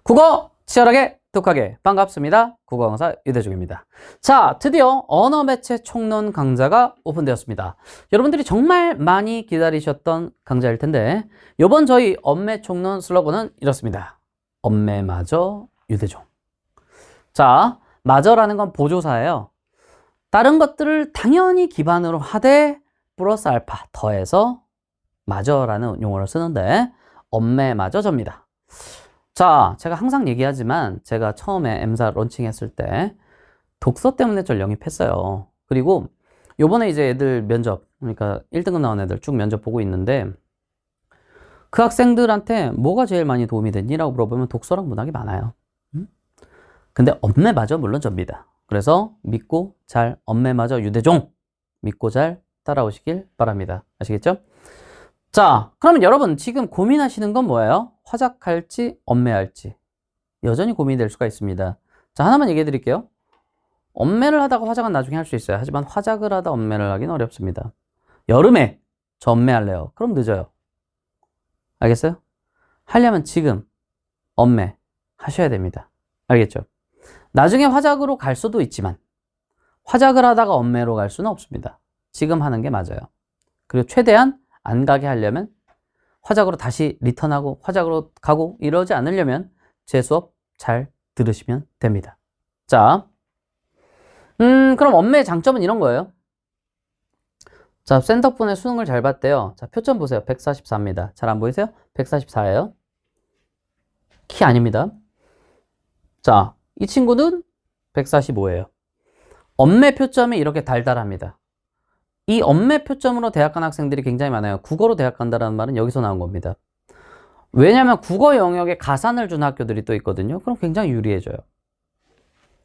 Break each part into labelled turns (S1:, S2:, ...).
S1: 국어 치열하게 독하게 반갑습니다. 국어 강사 유대중입니다. 자, 드디어 언어 매체 총론 강좌가 오픈되었습니다. 여러분들이 정말 많이 기다리셨던 강좌일 텐데 이번 저희 언매 총론 슬로건은 이렇습니다. 언매마저 유대중. 자, 마저라는 건 보조사예요. 다른 것들을 당연히 기반으로 하되 플러스 알파 더해서 마저라는 용어를 쓰는데 언매마저저입니다. 자, 제가 항상 얘기하지만 제가 처음에 M사 론칭했을 때 독서 때문에 저 영입했어요. 그리고 요번에 이제 애들 면접, 그러니까 1등급 나온 애들 쭉 면접 보고 있는데 그 학생들한테 뭐가 제일 많이 도움이 됐니? 라고 물어보면 독서랑 문학이 많아요. 근데 언매마저 물론 접니다. 그래서 믿고 잘 언매마저 유대종 믿고 잘 따라오시길 바랍니다. 아시겠죠? 자, 그러면 여러분 지금 고민하시는 건 뭐예요? 화작할지 언매할지 여전히 고민이 될 수가 있습니다. 자, 하나만 얘기해 드릴게요. 언매를 하다가 화작은 나중에 할 수 있어요. 하지만 화작을 하다 언매를 하기는 어렵습니다. 여름에 저 언매할래요. 그럼 늦어요. 알겠어요? 하려면 지금 언매 하셔야 됩니다. 알겠죠? 나중에 화작으로 갈 수도 있지만 화작을 하다가 언매로 갈 수는 없습니다. 지금 하는 게 맞아요. 그리고 최대한 안 가게 하려면 화작으로 다시 리턴하고 화작으로 가고 이러지 않으려면 제 수업 잘 들으시면 됩니다. 자, 그럼 언매의 장점은 이런 거예요. 자, 쌤 덕분에 수능을 잘 봤대요. 자, 표점 보세요. 144입니다. 잘 안 보이세요? 144예요. 키 아닙니다. 자, 이 친구는 145예요. 언매 표점이 이렇게 달달합니다. 이 언매 표점으로 대학 간 학생들이 굉장히 많아요. 국어로 대학 간다는 말은 여기서 나온 겁니다. 왜냐하면 국어 영역에 가산을 준 학교들이 또 있거든요. 그럼 굉장히 유리해져요.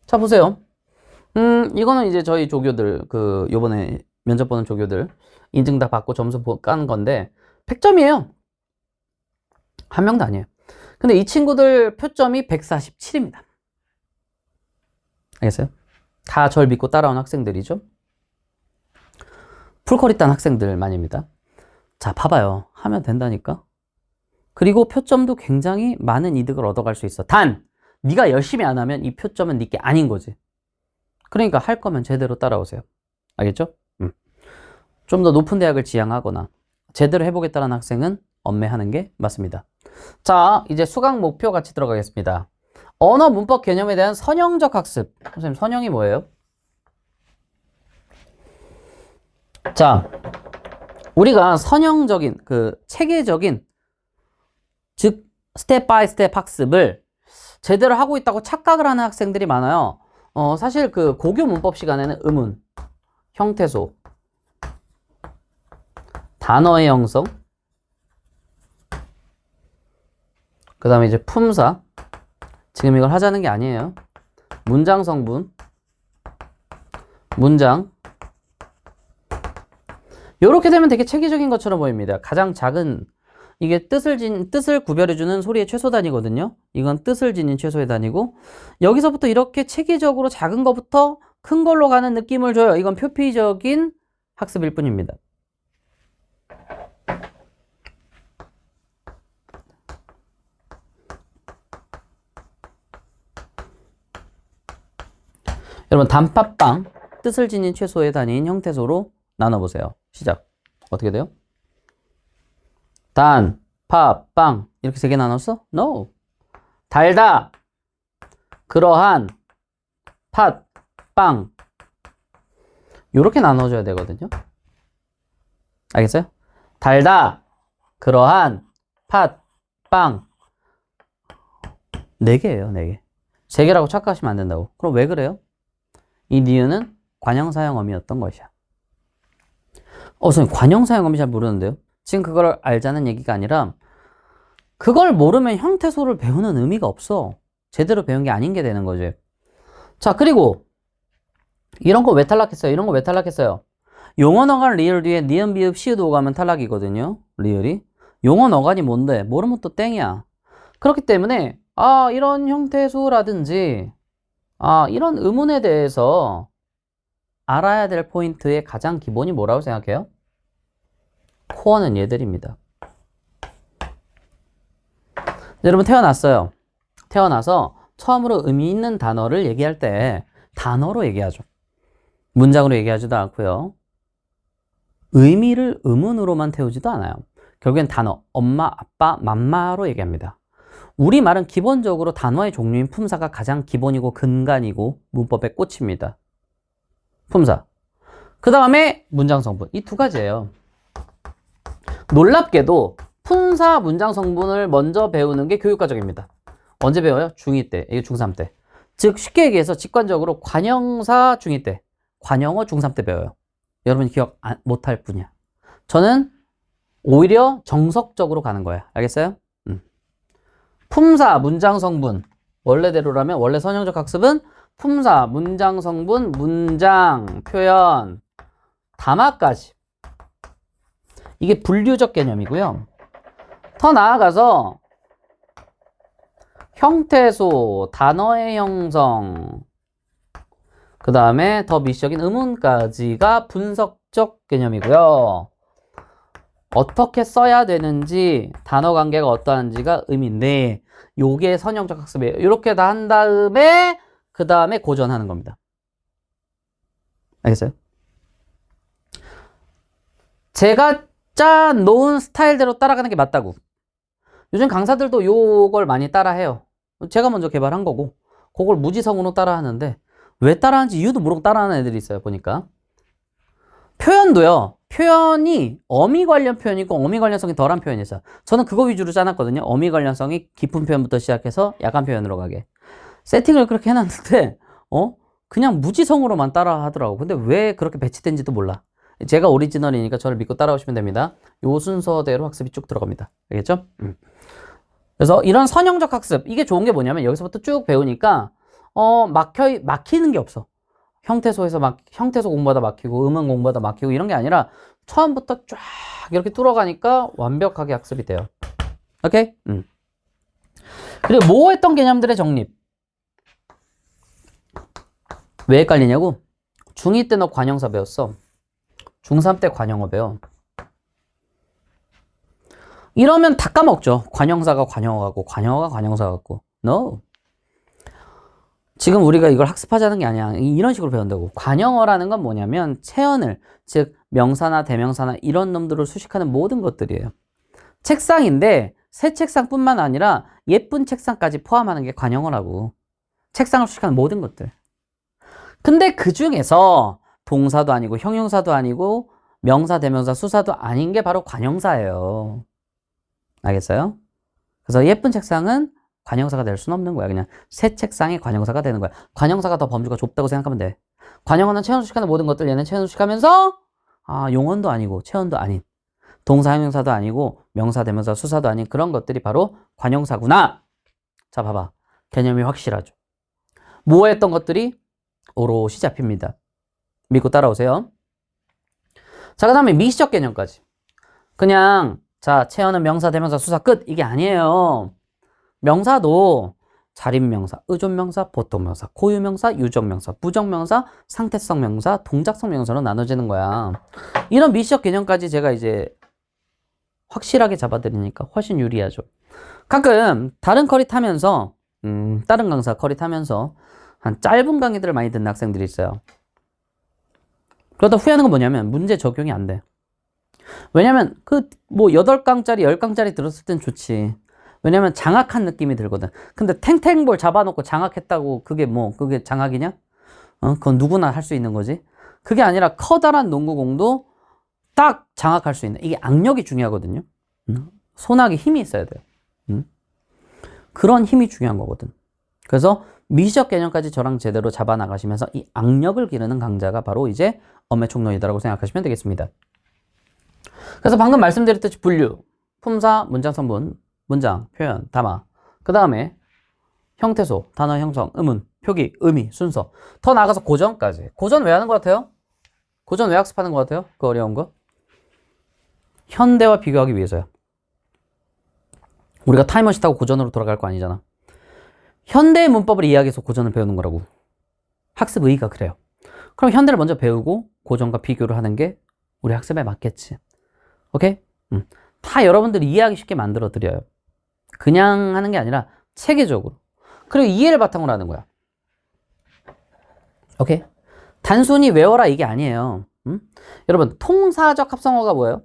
S1: 자, 보세요. 이거는 이제 저희 조교들, 요번에 면접 보는 조교들 인증 다 받고 점수 깐 건데 100점이에요. 한 명도 아니에요. 근데 이 친구들 표점이 147입니다. 알겠어요? 다 절 믿고 따라온 학생들이죠. 풀컬이 딴 학생들만입니다. 자, 봐봐요. 하면 된다니까. 그리고 표점도 굉장히 많은 이득을 얻어갈 수 있어. 단, 네가 열심히 안 하면 이 표점은 네게 아닌 거지. 그러니까 할 거면 제대로 따라오세요. 알겠죠? 좀 더 높은 대학을 지향하거나 제대로 해보겠다는 학생은 언매하는 게 맞습니다. 자, 이제 수강 목표 같이 들어가겠습니다. 언어 문법 개념에 대한 선형적 학습. 선생님, 선형이 뭐예요? 자, 우리가 선형적인, 체계적인, 즉, 스텝 바이 스텝 학습을 제대로 하고 있다고 착각을 하는 학생들이 많아요. 사실 고교 문법 시간에는 의문, 형태소, 단어의 형성, 그 다음에 이제 품사, 지금 이걸 하자는 게 아니에요. 문장 성분, 문장, 요렇게 되면 되게 체계적인 것처럼 보입니다. 가장 작은, 이게 뜻을 구별해주는 소리의 최소 단위거든요. 이건 뜻을 지닌 최소의 단위고, 여기서부터 이렇게 체계적으로 작은 것부터 큰 걸로 가는 느낌을 줘요. 이건 표피적인 학습일 뿐입니다. 여러분, 단팥빵, 뜻을 지닌 최소의 단위인 형태소로 나눠보세요. 시작. 어떻게 돼요? 단, 파, 빵. 이렇게 세 개 나눴어? No. 달다. 그러한, 팥, 빵. 요렇게 나눠줘야 되거든요. 알겠어요? 달다. 그러한, 팥, 빵. 4개예요, 4개. 3개라고 착각하시면 안 된다고. 그럼 왜 그래요? 이 니은은 관형사형어미였던 것이야. 선생님, 관형사형어미 잘 모르는데요? 지금 그걸 알자는 얘기가 아니라 그걸 모르면 형태소를 배우는 의미가 없어. 제대로 배운 게 아닌 게 되는 거지. 자, 그리고 이런 거 왜 탈락했어요? 이런 거 왜 탈락했어요? 용언 어간 리을 뒤에 니은 비읍 시읒 오가면 탈락이거든요. 리을이. 용언 어간이 뭔데? 모르면 또 땡이야. 그렇기 때문에 이런 형태소라든지 이런 의문에 대해서 알아야 될 포인트의 가장 기본이 뭐라고 생각해요? 코어는 얘들입니다. 여러분 태어났어요. 태어나서 처음으로 의미 있는 단어를 얘기할 때 단어로 얘기하죠. 문장으로 얘기하지도 않고요. 의미를 의문으로만 태우지도 않아요. 결국엔 단어, 엄마, 아빠, 맘마로 얘기합니다. 우리말은 기본적으로 단어의 종류인 품사가 가장 기본이고 근간이고 문법의 꽃입니다. 품사. 그 다음에 문장 성분. 이 두 가지예요. 놀랍게도 품사, 문장 성분을 먼저 배우는 게 교육과정입니다. 언제 배워요? 중2 때, 이게 중3 때. 즉 쉽게 얘기해서 직관적으로 관형사 중2 때, 관형어 중3 때 배워요. 여러분이 기억 못할 뿐이야. 저는 오히려 정석적으로 가는 거야. 알겠어요? 품사, 문장 성분. 원래대로라면 원래 선형적 학습은 품사, 문장 성분, 문장, 표현, 담화까지. 이게 분류적 개념이고요. 더 나아가서 형태소, 단어의 형성, 그 다음에 더 미시적인 의문까지가 분석적 개념이고요. 어떻게 써야 되는지, 단어 관계가 어떠한지가 의미인데 요게 선형적 학습이에요. 이렇게 다 한 다음에 그 다음에 고전하는 겁니다. 알겠어요? 제가 짜놓은 스타일대로 따라가는 게 맞다고. 요즘 강사들도 요걸 많이 따라해요. 제가 먼저 개발한 거고 그걸 무지성으로 따라하는데 왜 따라하는지 이유도 모르고 따라하는 애들이 있어요. 보니까 표현도요. 표현이 어미 관련 표현이 있고 어미 관련성이 덜한 표현이 있어요. 저는 그거 위주로 짜놨거든요. 어미 관련성이 깊은 표현부터 시작해서 약한 표현으로 가게. 세팅을 그렇게 해놨는데 그냥 무지성으로만 따라 하더라고. 근데 왜 그렇게 배치된지도 몰라. 제가 오리지널이니까 저를 믿고 따라오시면 됩니다. 요 순서대로 학습이 쭉 들어갑니다. 알겠죠? 그래서 이런 선형적 학습, 이게 좋은 게 뭐냐면 여기서부터 쭉 배우니까 막히는 게 없어. 형태소에서 형태소 공부하다 막히고 음원 공부하다 막히고 이런 게 아니라 처음부터 쫙 이렇게 뚫어가니까 완벽하게 학습이 돼요. 오케이? 그리고 모호했던 개념들의 정립. 왜 헷갈리냐고? 중2 때 너 관형사 배웠어. 중3 때 관형어 배워. 이러면 다 까먹죠. 관형사가 관형어 같고 관형어가 관형사 같고. No. 지금 우리가 이걸 학습하자는 게 아니야. 이런 식으로 배운다고. 관형어라는 건 뭐냐면 체언을, 즉 명사나 대명사나 이런 놈들을 수식하는 모든 것들이에요. 책상인데 새 책상뿐만 아니라 예쁜 책상까지 포함하는 게 관형어라고. 책상을 수식하는 모든 것들. 근데 그 중에서 동사도 아니고 형용사도 아니고 명사, 대명사, 수사도 아닌 게 바로 관형사예요. 알겠어요? 그래서 예쁜 책상은 관형사가 될 수는 없는 거야. 그냥 새 책상이 관형사가 되는 거야. 관형사가 더 범주가 좁다고 생각하면 돼. 관형어는 체언 수식하는 모든 것들, 얘는 체언 수식하면서 용언도 아니고 체언도 아닌, 동사, 형용사도 아니고 명사, 대명사, 수사도 아닌 그런 것들이 바로 관형사구나. 자, 봐봐. 개념이 확실하죠. 모호했던 것들이 오롯이 잡힙니다. 믿고 따라오세요. 자, 그 다음에 미시적 개념까지. 그냥 자, 체언은 명사, 대명사, 수사 끝. 이게 아니에요. 명사도 자립명사, 의존명사, 보통명사, 고유명사, 유적명사, 부정명사, 상태성 명사, 동작성 명사로 나눠지는 거야. 이런 미시적 개념까지 제가 이제 확실하게 잡아드리니까 훨씬 유리하죠. 가끔 다른 커리 타면서 다른 강사 커리 타면서 한 짧은 강의들을 많이 듣는 학생들이 있어요. 그러다 후회하는 건 뭐냐면 문제 적용이 안 돼. 왜냐면 뭐 8강짜리 10강짜리 들었을 땐 좋지. 왜냐면 장악한 느낌이 들거든. 근데 탱탱볼 잡아놓고 장악했다고 그게 장악이냐? 그건 누구나 할 수 있는 거지. 그게 아니라 커다란 농구공도 딱 장악할 수 있는, 이게 악력이 중요하거든요. 손아귀 힘이 있어야 돼요. 그런 힘이 중요한 거거든. 그래서 미시적 개념까지 저랑 제대로 잡아나가시면서 이 악력을 기르는 강자가 바로 이제 엄의 총론이다라고 생각하시면 되겠습니다. 그래서 방금 말씀드렸듯이 분류, 품사, 문장 성분, 문장, 표현, 담화, 그 다음에 형태소, 단어 형성, 의문, 표기, 의미, 순서, 더 나아가서 고전까지. 고전 왜 하는 것 같아요? 고전 왜 학습하는 것 같아요? 그 어려운 거? 현대와 비교하기 위해서요. 우리가 타임머신 타고 고전으로 돌아갈 거 아니잖아. 현대의 문법을 이해하기 위해서 고전을 배우는 거라고. 학습 의의가 그래요. 그럼 현대를 먼저 배우고 고전과 비교를 하는 게 우리 학습에 맞겠지. 오케이? 다 여러분들이 이해하기 쉽게 만들어 드려요. 그냥 하는 게 아니라 체계적으로. 그리고 이해를 바탕으로 하는 거야. 오케이? 단순히 외워라 이게 아니에요. 여러분, 통사적 합성어가 뭐예요?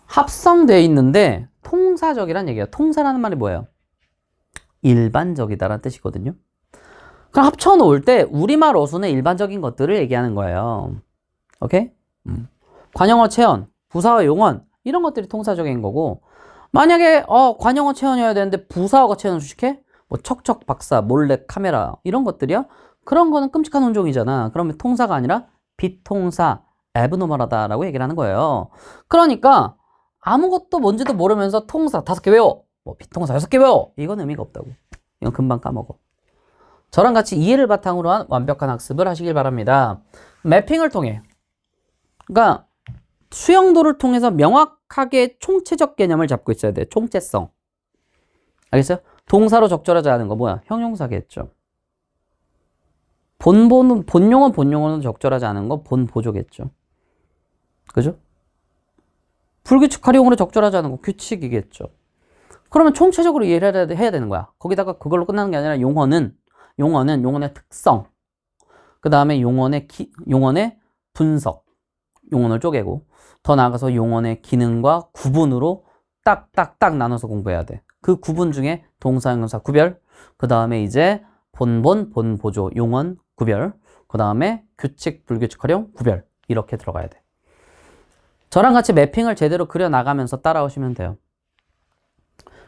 S1: 합성되어 있는데 통사적이란 얘기예요. 통사라는 말이 뭐예요? 일반적이다라는 뜻이거든요. 그럼 합쳐놓을 때 우리말 어순의 일반적인 것들을 얘기하는 거예요. 오케이? 관용어, 체언, 부사어, 용언 이런 것들이 통사적인 거고, 만약에 관용어, 체언이어야 되는데 부사어가 체언을 수식해? 뭐 척척, 박사, 몰래, 카메라 이런 것들이야? 그런 거는 끔찍한 혼종이잖아. 그러면 통사가 아니라 비통사, 애브노멀하다라고 얘기를 하는 거예요. 그러니까 아무것도 뭔지도 모르면서 통사 5개 외워, 뭐 비통사 6개 외워, 이건 의미가 없다고. 이건 금방 까먹어. 저랑 같이 이해를 바탕으로 한 완벽한 학습을 하시길 바랍니다. 매핑을 통해, 그러니까 수용도를 통해서 명확하게 총체적 개념을 잡고 있어야 돼. 총체성. 알겠어요? 동사로 적절하지 않은 거 뭐야? 형용사겠죠. 본용어는 적절하지 않은 거 본보조겠죠. 그죠? 불규칙 활용으로 적절하지 않은 거 규칙이겠죠. 그러면 총체적으로 이해를 해야 되는 거야. 거기다가 그걸로 끝나는 게 아니라 용어는 용어의 특성, 그 다음에 용어의 분석, 용어를 쪼개고, 더 나아가서 용어의 기능과 구분으로 딱딱딱 나눠서 공부해야 돼. 그 구분 중에 동사, 형용사 구별, 그 다음에 이제 본본, 본보조, 용언 구별, 그 다음에 규칙, 불규칙 활용 구별, 이렇게 들어가야 돼. 저랑 같이 매핑을 제대로 그려나가면서 따라오시면 돼요.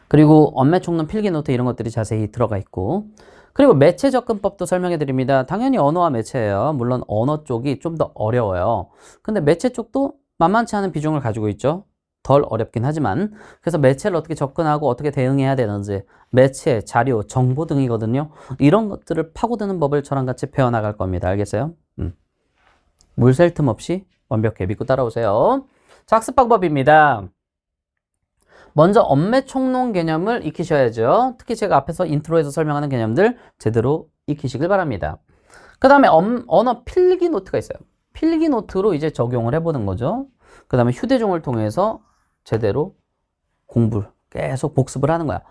S1: 그리고 언매총론 필기노트 이런 것들이 자세히 들어가 있고, 그리고 매체 접근법도 설명해 드립니다. 당연히 언어와 매체예요. 물론 언어 쪽이 좀 더 어려워요. 근데 매체 쪽도 만만치 않은 비중을 가지고 있죠. 덜 어렵긴 하지만. 그래서 매체를 어떻게 접근하고 어떻게 대응해야 되는지, 매체, 자료, 정보 등이거든요. 이런 것들을 파고드는 법을 저랑 같이 배워나갈 겁니다. 알겠어요? 물 셀 틈 없이 완벽해. 믿고 따라오세요. 자, 학습 방법입니다. 먼저 언매총론 개념을 익히셔야죠. 특히 제가 앞에서 인트로에서 설명하는 개념들 제대로 익히시길 바랍니다. 그 다음에 언어 필기 노트가 있어요. 필기 노트로 이제 적용을 해보는 거죠. 그 다음에 휴대종을 통해서 제대로 계속 복습을 하는 거야.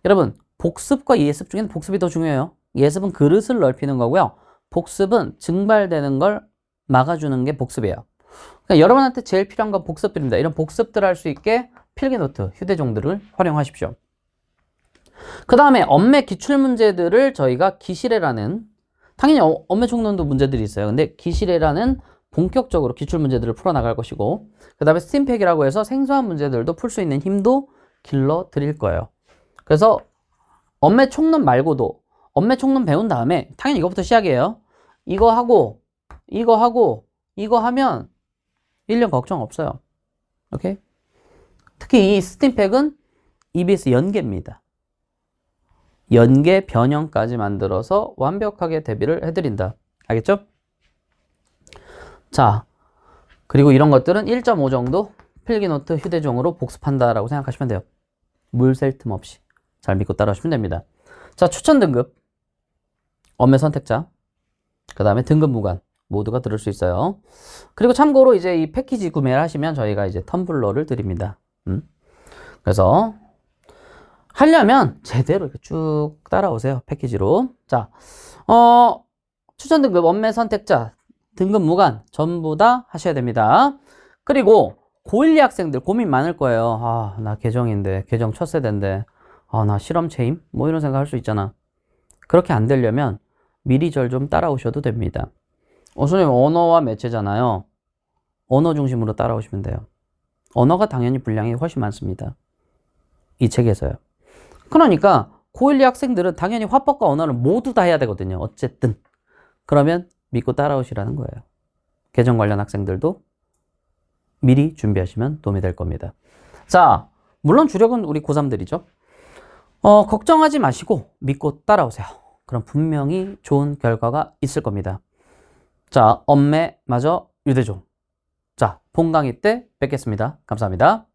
S1: 여러분, 복습과 예습 중에는 복습이 더 중요해요. 예습은 그릇을 넓히는 거고요. 복습은 증발되는 걸 막아주는 게 복습이에요. 그러니까 여러분한테 제일 필요한 건 복습들입니다. 이런 복습들 할 수 있게 필기노트, 휴대종들을 활용하십시오. 그 다음에 언매 기출문제들을 저희가 기실애라는, 당연히 언매총론도 문제들이 있어요. 근데 기실애라는 본격적으로 기출문제들을 풀어나갈 것이고, 그 다음에 스팀팩이라고 해서 생소한 문제들도 풀 수 있는 힘도 길러드릴 거예요. 그래서 언매총론 말고도, 언매총론 배운 다음에 당연히 이거부터 시작이에요. 이거 하고 이거 하면 1년 걱정 없어요. 오케이? 특히 이 스팀팩은 EBS 연계입니다. 연계 변형까지 만들어서 완벽하게 대비를 해드린다. 알겠죠? 자, 그리고 이런 것들은 1.5 정도 필기노트 휴대종으로 복습한다라고 생각하시면 돼요. 물 셀 틈 없이 잘 믿고 따라오시면 됩니다. 자, 추천 등급, 언매 선택자, 그 다음에 등급 무관 모두가 들을 수 있어요. 그리고 참고로 이제 이 패키지 구매를 하시면 저희가 이제 텀블러를 드립니다. 그래서 하려면 제대로 이렇게 쭉 따라오세요. 패키지로. 자, 추천 등급, 언매 선택자, 등급 무관 전부 다 하셔야 됩니다. 그리고 고1 학생들 고민 많을 거예요. 아, 나 개정인데, 개정 첫 세대인데, 아, 나 실험 체임? 뭐 이런 생각 할 수 있잖아. 그렇게 안 되려면 미리 절 좀 따라오셔도 됩니다. 선생님, 언어와 매체잖아요. 언어 중심으로 따라오시면 돼요. 언어가 당연히 분량이 훨씬 많습니다. 이 책에서요. 그러니까 고1 학생들은 당연히 화법과 언어를 모두 다 해야 되거든요. 어쨌든. 그러면 믿고 따라오시라는 거예요. 개정 관련 학생들도 미리 준비하시면 도움이 될 겁니다. 자, 물론 주력은 우리 고3들이죠. 걱정하지 마시고 믿고 따라오세요. 그럼 분명히 좋은 결과가 있을 겁니다. 자, 언매마저 유대종. 자, 본 강의 때 뵙겠습니다. 감사합니다.